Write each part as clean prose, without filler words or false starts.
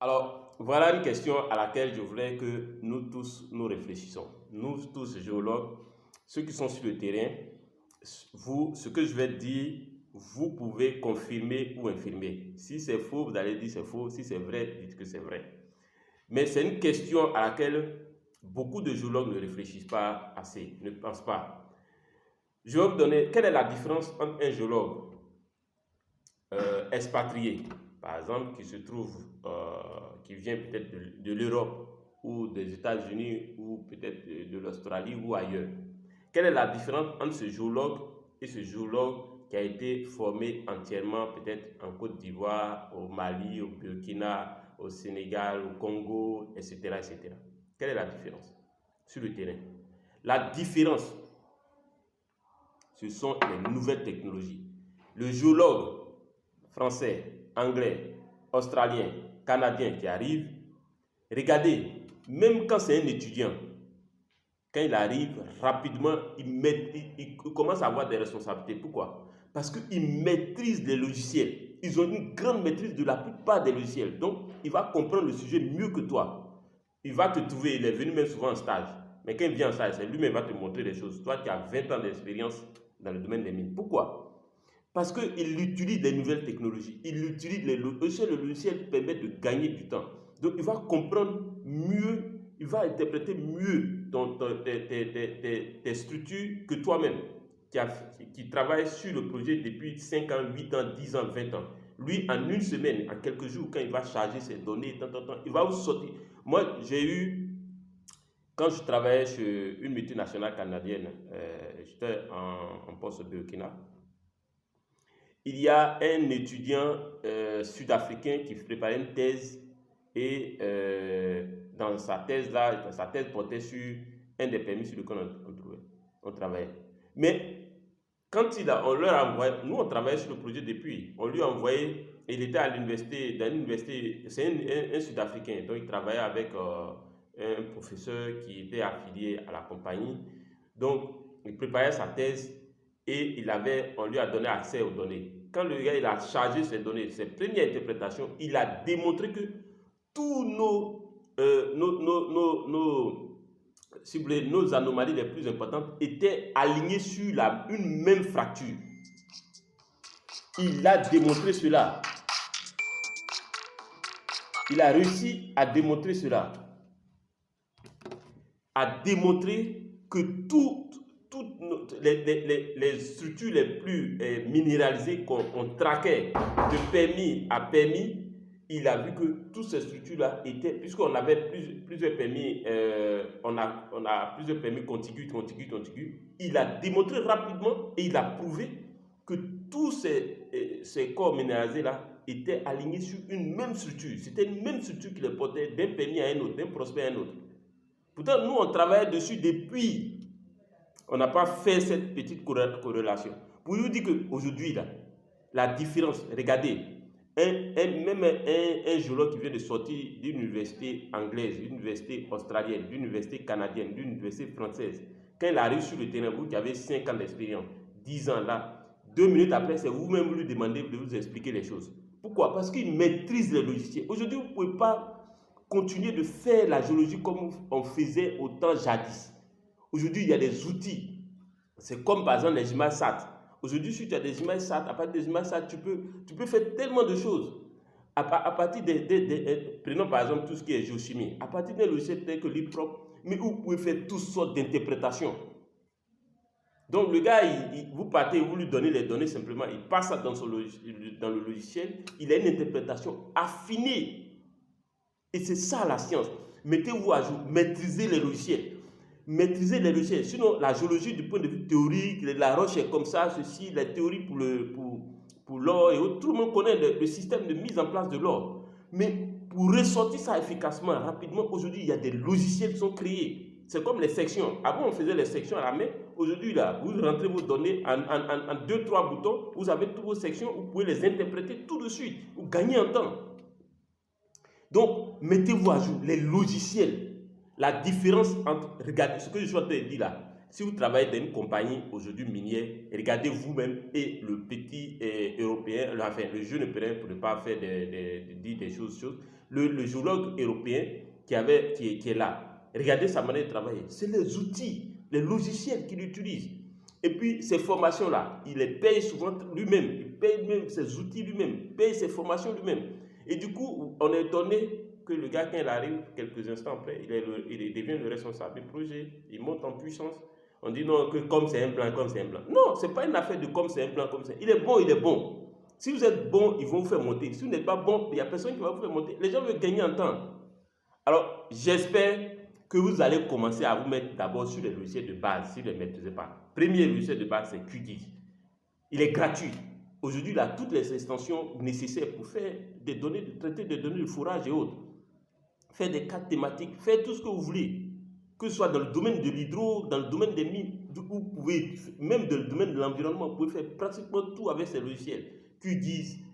Alors, voilà une question à laquelle je voudrais que nous tous nous réfléchissons. Nous tous, géologues, ceux qui sont sur le terrain, vous, ce que je vais dire, vous pouvez confirmer ou infirmer. Si c'est faux, vous allez dire c'est faux. Si c'est vrai, dites que c'est vrai. Mais c'est une question à laquelle beaucoup de géologues ne réfléchissent pas assez, ne pensent pas. Je vais vous donner, quelle est la différence entre un géologue expatrié, par exemple, qui se trouve, qui vient peut-être de l'Europe ou des États-Unis ou peut-être de l'Australie ou ailleurs. Quelle est la différence entre ce géologue et ce géologue qui a été formé entièrement peut-être en Côte d'Ivoire, au Mali, au Burkina, au Sénégal, au Congo, etc., etc. Quelle est la différence sur le terrain? La différence, ce sont les nouvelles technologies. Le géologue français, anglais, australien, canadien qui arrive, regardez, même quand c'est un étudiant, quand il arrive, rapidement, il commence à avoir des responsabilités. Pourquoi? Parce qu'il maîtrise les logiciels. Ils ont une grande maîtrise de la plupart des logiciels. Donc, il va comprendre le sujet mieux que toi. Il va te trouver, il est venu même souvent en stage. Mais quand il vient en stage, c'est lui-même qui va te montrer des choses. Toi, tu as 20 ans d'expérience dans le domaine des mines. Pourquoi? Parce qu'il utilise les nouvelles technologies. Il utilise les logiciels. Le logiciel permet de gagner du temps. Donc, il va comprendre mieux, il va interpréter mieux tes structures que toi-même, qui travaille sur le projet depuis 5 ans, 8 ans, 10 ans, 20 ans. Lui, en une semaine, en quelques jours, quand il va charger ses données, il va vous sortir. Moi, j'ai eu, quand je travaillais chez une multinationale canadienne, j'étais en poste au Burkina. Il y a un étudiant sud-africain qui préparait une thèse et dans sa thèse portait sur un des permis sur lequel on travaillait. Mais quand on leur a envoyé, nous on travaillait sur le projet depuis, on lui a envoyé, il était à l'université, dans l'université, c'est un Sud-Africain, donc il travaillait avec un professeur qui était affilié à la compagnie. Donc il préparait sa thèse et on lui a donné accès aux données. Quand le gars il a chargé ses données, ses premières interprétations, il a démontré que tous si vous voulez, nos anomalies les plus importantes étaient alignées sur une même fracture. Il a démontré cela. Il a réussi à démontrer cela. À démontrer que toutes les structures les plus minéralisées qu'on traquait de permis à permis, il a vu que toutes ces structures-là étaient, puisqu'on avait plusieurs permis, on a plusieurs permis contigus, il a démontré rapidement et il a prouvé que tous ces corps minéralisés-là étaient alignés sur une même structure. C'était une même structure qui les portait d'un permis à un autre, d'un prospect à un autre. Pourtant, nous, on travaille dessus depuis. On n'a pas fait cette petite corrélation. Pour vous dire qu'aujourd'hui, la différence, regardez, même un géologue qui vient de sortir d'une université anglaise, d'une université australienne, d'une université canadienne, d'une université française, quand il arrive sur le terrain, vous qui avez 5 ans d'expérience, 10 ans là, 2 minutes après, c'est vous-même lui demandez de vous expliquer les choses. Pourquoi? Parce qu'il maîtrise les logiciels. Aujourd'hui, vous ne pouvez pas continuer de faire la géologie comme on faisait au temps jadis. Aujourd'hui, il y a des outils. C'est comme par exemple les images SAT. Aujourd'hui, si tu as des images SAT, à partir des images SAT, tu peux faire tellement de choses. À partir prenons par exemple tout ce qui est géochimie. À partir d'un logiciel tel que l'IPROP, mais vous pouvez faire toutes sortes d'interprétations. Donc le gars, vous partez, vous lui donnez les données simplement, il passe ça dans le logiciel, il a une interprétation affinée. Et c'est ça la science. Mettez-vous à jour, maîtrisez les logiciels. Maîtrisez les logiciels. Sinon, la géologie du point de vue théorique, la roche est comme ça, ceci, la théorie pour l'or et autres. Tout le monde connaît le système de mise en place de l'or. Mais pour ressortir ça efficacement, rapidement, aujourd'hui, il y a des logiciels qui sont créés. C'est comme les sections. Avant, on faisait les sections à la main. Aujourd'hui, là, vous rentrez vos données en 2-3 boutons. Vous avez toutes vos sections. Vous pouvez les interpréter tout de suite. Vous gagnez en temps. Donc, mettez-vous à jour les logiciels. La différence entre, regardez ce que je suis en train de dire là. Si vous travaillez dans une compagnie aujourd'hui minière, regardez vous-même et le petit européen, enfin le jeune européen pour ne pas faire dire des choses. le géologue européen qui est là, regardez sa manière de travailler. C'est les outils, les logiciels qu'il utilise. Et puis, ces formations-là, il les paye souvent lui-même. Il paye même ses outils lui-même, il paye ses formations lui-même. Et du coup, on est étonné que le gars, quand il arrive, quelques instants après, il devient le responsable du projet, il monte en puissance. On dit non, que comme c'est un plan, comme c'est un plan. Non, ce n'est pas une affaire de comme c'est un plan, comme c'est. Il est bon, il est bon. Si vous êtes bon, ils vont vous faire monter. Si vous n'êtes pas bon, il n'y a personne qui va vous faire monter. Les gens veulent gagner en temps. Alors, j'espère que vous allez commencer à vous mettre d'abord sur les logiciels de base, si vous ne les maîtrisez pas. Premier logiciel de base, c'est QGIS. Il est gratuit. Aujourd'hui, il a toutes les extensions nécessaires pour faire des données, traiter des données de fourrage et autres. Faire des cartes thématiques, faire tout ce que vous voulez. Que ce soit dans le domaine de l'hydro, dans le domaine des mines, vous pouvez, même dans le domaine de l'environnement, vous pouvez faire pratiquement tout avec ces logiciels. QGIS,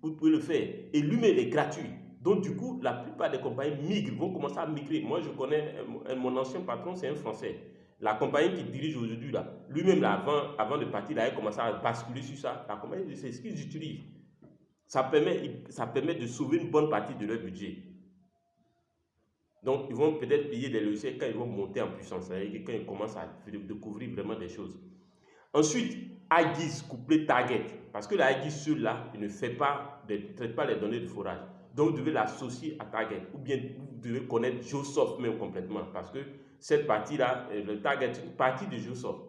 vous pouvez le faire. Et lui-même, il est gratuit. Donc, du coup, la plupart des compagnies migrent, vont commencer à migrer. Moi, je connais mon ancien patron, c'est un Français. La compagnie qui dirige aujourd'hui, là, lui-même, là, avant de partir, il a commencé à basculer sur ça. La compagnie, c'est ce qu'ils utilisent. Ça permet de sauver une bonne partie de leur budget. Donc, ils vont peut-être payer des logiciels quand ils vont monter en puissance, c'est-à-dire quand ils commencent à découvrir vraiment des choses. Ensuite, iGIS couplé Target, parce que la iGIS seul-là, il ne traite pas les données de forage. Donc, vous devez l'associer à Target, ou bien vous devez connaître Geosoft même complètement, parce que cette partie-là, le Target, c'est une partie de Geosoft.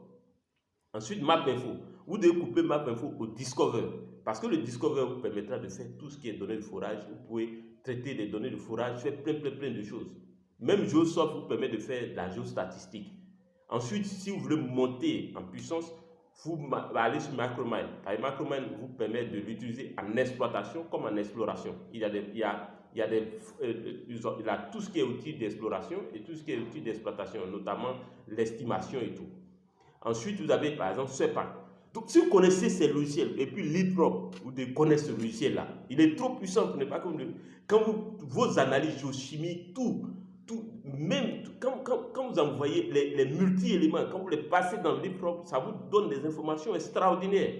Ensuite, MapInfo. Vous devez couper MapInfo au Discover, parce que le Discover vous permettra de faire tout ce qui est données de forage. Vous pouvez traiter des données de forage, faire plein de choses. Même Geosoft vous permet de faire de la géostatistique. Ensuite, si vous voulez monter en puissance, vous allez sur Macromine. Macromine vous permet de l'utiliser en exploitation comme en exploration. Il y a tout ce qui est outil d'exploration et tout ce qui est outil d'exploitation, notamment l'estimation et tout. Ensuite, vous avez par exemple CEPAC. Donc, si vous connaissez ces logiciels, et puis LeapFrog, vous devez connaître ce logiciel-là. Il est trop puissant pour ne pas comme quand vos analyses géochimiques, quand vous envoyez les multi-éléments, quand vous les passez dans LeapFrog, ça vous donne des informations extraordinaires.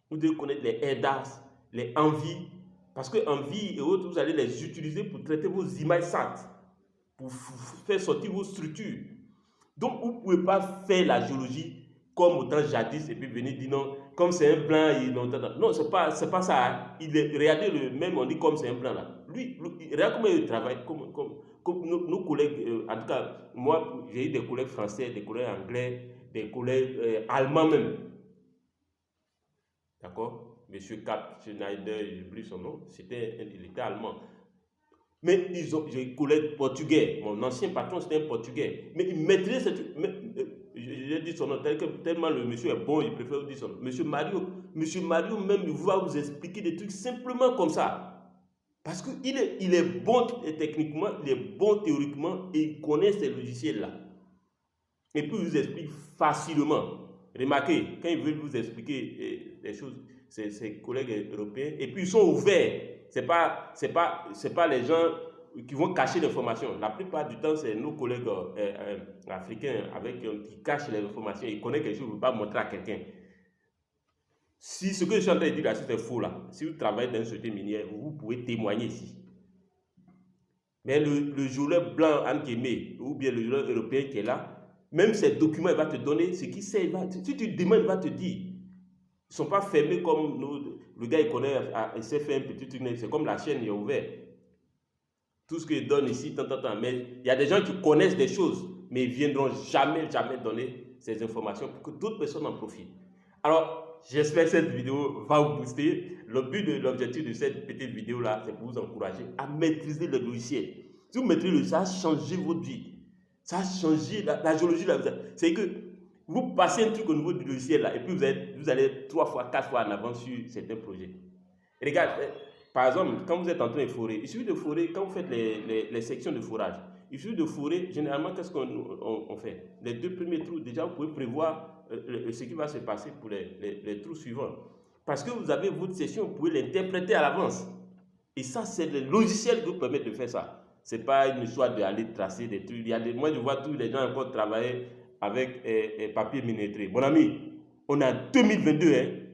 Vous devez connaître les EDAS, les Envy, parce que Envy et autres, vous allez les utiliser pour traiter vos images SAT, pour faire sortir vos structures. Donc, vous ne pouvez pas faire la géologie comme au temps jadis et puis venir dire non, comme c'est un plan, non, c'est pas ça. Hein. Regardez le même, on dit comme c'est un plan là. Lui regarde comment il travaille, comme nos collègues, en tout cas, moi, j'ai eu des collègues français, des collègues anglais, des collègues allemands même. D'accord? Monsieur Cap Schneider, j'oublie son nom, il était allemand. Mais j'ai des collègues portugais. Mon ancien patron, c'était un portugais. Mais il maîtrisait ce truc. J'ai dit son nom, tellement le monsieur est bon, il préfère vous dire son nom. Monsieur Mario même, il va vous expliquer des trucs simplement comme ça. Parce qu'il est bon techniquement, il est bon théoriquement et il connaît ces logiciels-là. Et puis il vous explique facilement. Remarquez, quand il veut vous expliquer des choses, ses collègues européens, et puis ils sont ouverts. C'est pas les gens qui vont cacher l'information. La plupart du temps, c'est nos collègues africains qui cachent les informations. Ils connaissent quelque chose, ils ne veulent pas montrer à quelqu'un. Si ce que je suis en train de dire là, c'est faux là, si vous travaillez dans une société minière, vous pouvez témoigner ici. Mais le géologue blanc, Anne-Kémé, ou bien le géologue européen qui est là, même ces documents, il va te donner ce qu'il sait. Si tu demandes, il va te dire. Ils ne sont pas fermés comme le gars, il connaît, il sait faire un petit truc, c'est comme la chaîne, il est ouvert. Tout ce qu'il donne ici, tant. Mais il y a des gens qui connaissent des choses, mais ils ne viendront jamais donner ces informations pour que d'autres personnes en profitent. Alors, j'espère que cette vidéo va vous booster. L'objectif de cette petite vidéo-là, c'est pour vous encourager à maîtriser le logiciel. Si vous maîtrisez le logiciel, ça a changé votre vie. Ça a changé la géologie. C'est que vous passez un truc au niveau du logiciel là, et puis vous allez 3 fois, 4 fois en avant sur certains projets. Et regarde, par exemple, quand vous êtes en train de forer, il suffit de forer, quand vous faites les sections de forage, il suffit de forer, généralement, qu'est-ce qu'on fait? Les 2 premiers trous, déjà, vous pouvez prévoir ce qui va se passer pour les trous suivants. Parce que vous avez votre section, vous pouvez l'interpréter à l'avance. Et ça, c'est le logiciel qui vous permet de faire ça. Ce n'est pas une histoire d'aller tracer des trucs. Moi, je vois tous les gens encore travailler avec papier minuterie. Mon ami, on est en 2022. Il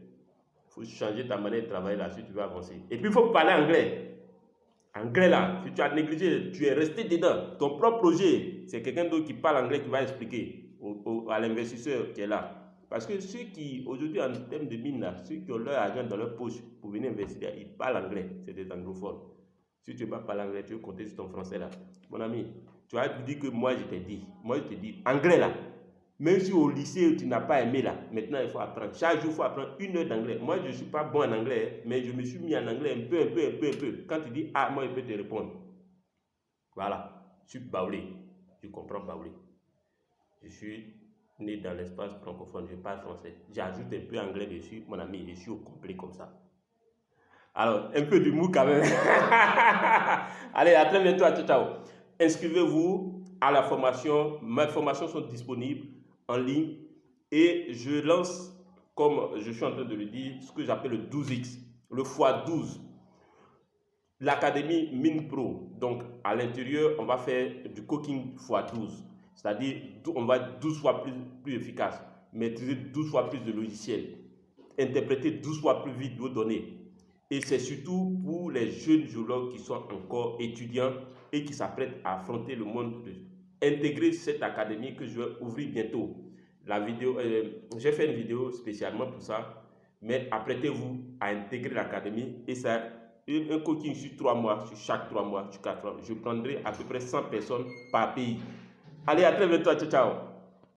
faut changer ta manière de travailler là si tu veux avancer. Et puis, il faut parler anglais. Anglais là, si tu as négligé, tu es resté dedans. Ton propre projet, c'est quelqu'un d'autre qui parle anglais qui va expliquer à l'investisseur qui est là. Parce que ceux qui, aujourd'hui, en termes de mine, là, ceux qui ont leur argent dans leur poche pour venir investir, ils parlent anglais. C'est des anglophones. Si tu ne parles pas l'anglais, tu veux compter sur ton français là. Mon ami, tu vas te dire que moi je t'ai dit. Moi je te dis, anglais là. Même si au lycée tu n'as pas aimé là, maintenant il faut apprendre. Chaque jour il faut apprendre 1 heure d'anglais. Moi je ne suis pas bon en anglais, mais je me suis mis en anglais un peu. Quand tu dis ah, moi je peux te répondre. Voilà, je suis baoulé. Je comprends baoulé. Je suis né dans l'espace francophone, je parle français. J'ajoute un peu anglais dessus, mon ami, je suis au complet comme ça. Alors, un peu d'humour quand même. Allez, à très bientôt, ciao, ciao. Inscrivez-vous à la formation. Mes formations sont disponibles en ligne et je lance, comme je suis en train de le dire, ce que j'appelle le 12X, le x12. L'académie Mine Pro. Donc, à l'intérieur, on va faire du cooking x12. C'est-à-dire, on va être 12 fois plus efficace, maîtriser 12 fois plus de logiciels, interpréter 12 fois plus vite vos données. Et c'est surtout pour les jeunes géologues qui sont encore étudiants et qui s'apprêtent à affronter le monde, intégrer cette académie que je vais ouvrir bientôt. La vidéo, j'ai fait une vidéo spécialement pour ça, mais apprêtez-vous à intégrer l'académie et ça, un coaching sur 3 mois, sur chaque 3 mois, sur 4 mois. Je prendrai à peu près 100 personnes par pays. Allez, à très bientôt, ciao, ciao.